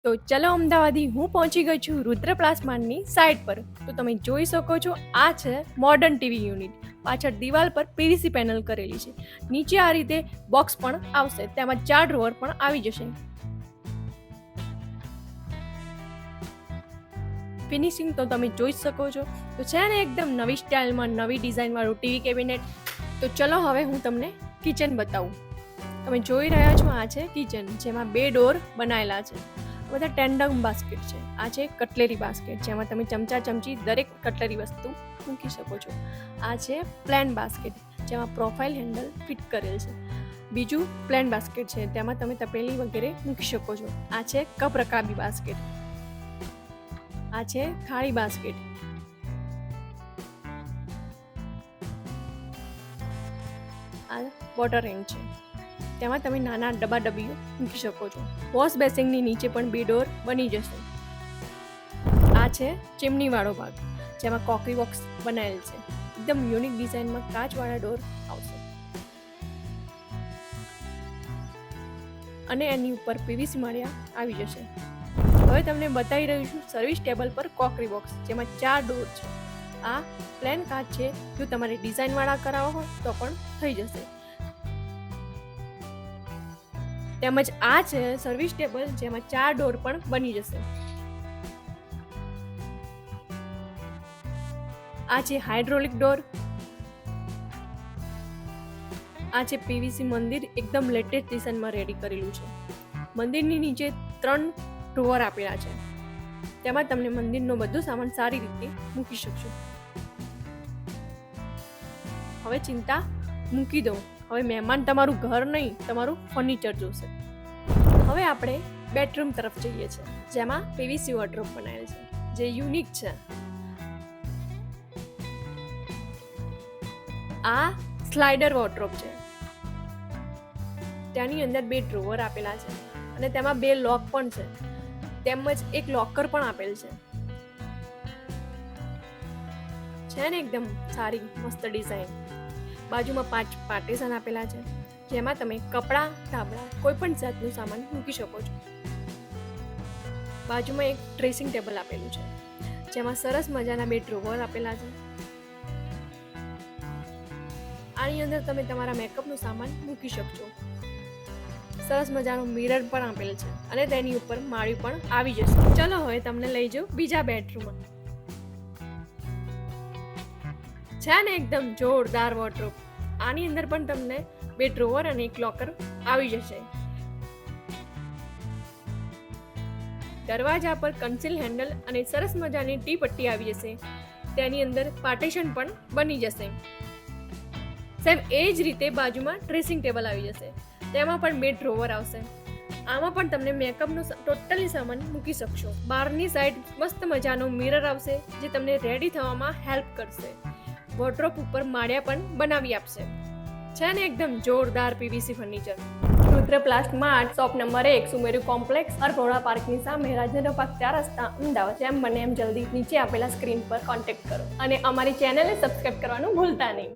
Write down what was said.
તો ચલો અમદાવાદી હું પહોંચી ગઈ છું રુદ્ર પ્લાસ્માની સાઇટ પર. તો તમે જોઈ શકો છો આ છે મોડર્ન ટીવી યુનિટ. પાછળ દિવાલ પર પીવીસી પેનલ કરેલી છે. નીચે આ રીતે બોક્સ પણ આવશે, તેમાં 4 ડ્રોવર પણ આવી જશે. ફિનિશિંગ તો તમે જોઈ શકો છો. તો છે ને એકદમ નવી સ્ટાઇલમાં નવી ડિઝાઇન વાળું ટીવી કેબિનેટ. તો ચલો હવે હું તમને કિચન બતાવું. તમે જોઈ રહ્યા છો આ છે કિચન, જેમાં 2 ડોર બનાવેલા છે. બધા ટેન્ડમ બાસ્કેટ છે. આ છે કટલેરી બાસ્કેટ, જેમાં તમે ચમચા ચમચી દરેક કટલેરી વસ્તુ મૂકી શકો છો. આ છે પ્લેન બાસ્કેટ, જેમાં પ્રોફાઇલ હેન્ડલ ફિટ કરેલ છે. બીજું પ્લેન બાસ્કેટ છે, તેમાં તમે તપેલી વગેરે મૂકી શકો છો. આ છે કપ રકાબી બાસ્કેટ. આ છે થાળી બાસ્કેટ. આ વોટર રેન્જ છે, તેમાં તમે નાના ડબ્બા ડબ્બીઓ મૂકી શકો છો. વોશ બેસિનની નીચે પણ 2 ડોર બની જશે. આ છે ચીમની વાળો ભાગ, જેમાં કોફી બોક્સ બનાવેલ છે. એકદમ યુનિક ડિઝાઇનમાં કાચવાળા ડોર આવશે અને એની ઉપર પીવીસી માળિયા આવી જશે. હવે તમને બતાવી રહ્યું છું સર્વિસ ટેબલ પર કોકરી બોક્સ, જેમાં 4 ડોર છે. આ પ્લેન કાચ છે, જો તમારે ડિઝાઇનવાળા કરાવવા હોય તો પણ થઈ જશે. તેમજ આ છે સર્વિસ ટેબલ, જેમાં 4 ડોર પણ બની જશે. આ છે હાઇડ્રોલિક ડોર. આ છે પીવીસી મંદિર, એકદમ લેટેસ્ટ ડિઝાઇનમાં રેડી કરેલું છે. મંદિરની નીચે 3 ડ્રોવર આપેલા છે, તેમાં તમને મંદિરનો બધો સામાન સારી રીતે મૂકી શકશો. હવે ચિંતા મૂકી દો, હવે મહેમાન તમારું ઘર નહીં, તમારું ફર્નિચર જોશે. હવે આપણે બેડરૂમ તરફ જઈએ છીએ, જેમાં પીવીસી વોર્ડરોબ બનાવેલ છે, જે યુનિક છે. આ સ્લાઇડર વોર્ડરોબ છે. તેની અંદર 2 ડ્રોવર આપેલા છે અને તેમાં 2 લોક પણ છે, તેમજ એક લોકર પણ આપેલ છે. ને એકદમ સારી મસ્ત ડિઝાઇન. બાજુમાં 5 પાર્ટીશન આપેલા છે, જેમાં તમે કપડાં, ધાબળા, કોઈ પણ જાતનું સામાન મૂકી શકો છો. બાજુમાં એક ડ્રેસિંગ ટેબલ આપેલું છે, જેમાં સરસ મજાના 2 ડ્રોવર આપેલા છે. આની અંદર તમે તમારા મેકઅપનું સામાન મૂકી શકશો. સરસ મજાનું મિરર પણ આપેલ છે અને તેની ઉપર માળી પણ આવી જશે. ચલો હવે તમને લઈ જાઉં બીજા બેડરૂમમાં. છે ને એકદમ જોરદાર વોર્ડરોબ. આની અંદર પણ તમને 2 ડ્રોવર અને એક લોકર આવી જશે. દરવાજા પર કન્સીલ હેન્ડલ અને સરસ મજાની ટી પટ્ટી આવી જશે. તેની અંદર પાર્ટીશન પણ બની જશે. સેમ એ જ રીતે બાજુમાં ડ્રેસિંગ ટેબલ આવી જશે, તેમાં પણ 2 ડ્રોવર આવશે. આમાં પણ તમને મેકઅપનો ટોટલી સામાન મૂકી શકશો. બહારની સાઈડ મસ્ત મજાનો મિરર આવશે, જે તમને રેડી થવામાં હેલ્પ કરશે. વોર્ડરોબ ઉપર માળિયા પણ બનાવી આપશે. છે ને એકદમ જોરદાર પીવીસી ફર્નિચર. રુદ્ર પ્લાસ્ટમાર્ટ, શોપ નંબર 1, સુમેરુ કોમ્પ્લેક્સ, અરપોડા પાર્કની સામે, રાજેન્દ્ર પાર્ક 4 રસ્તા, અમદાવાદ. જેમ બને એમ જલ્દી નીચે આપેલા સ્ક્રીન પર કોન્ટેક્ટ કરો અને અમારી ચેનલને સબસ્ક્રાઇબ કરવાનું ભૂલતા નહીં.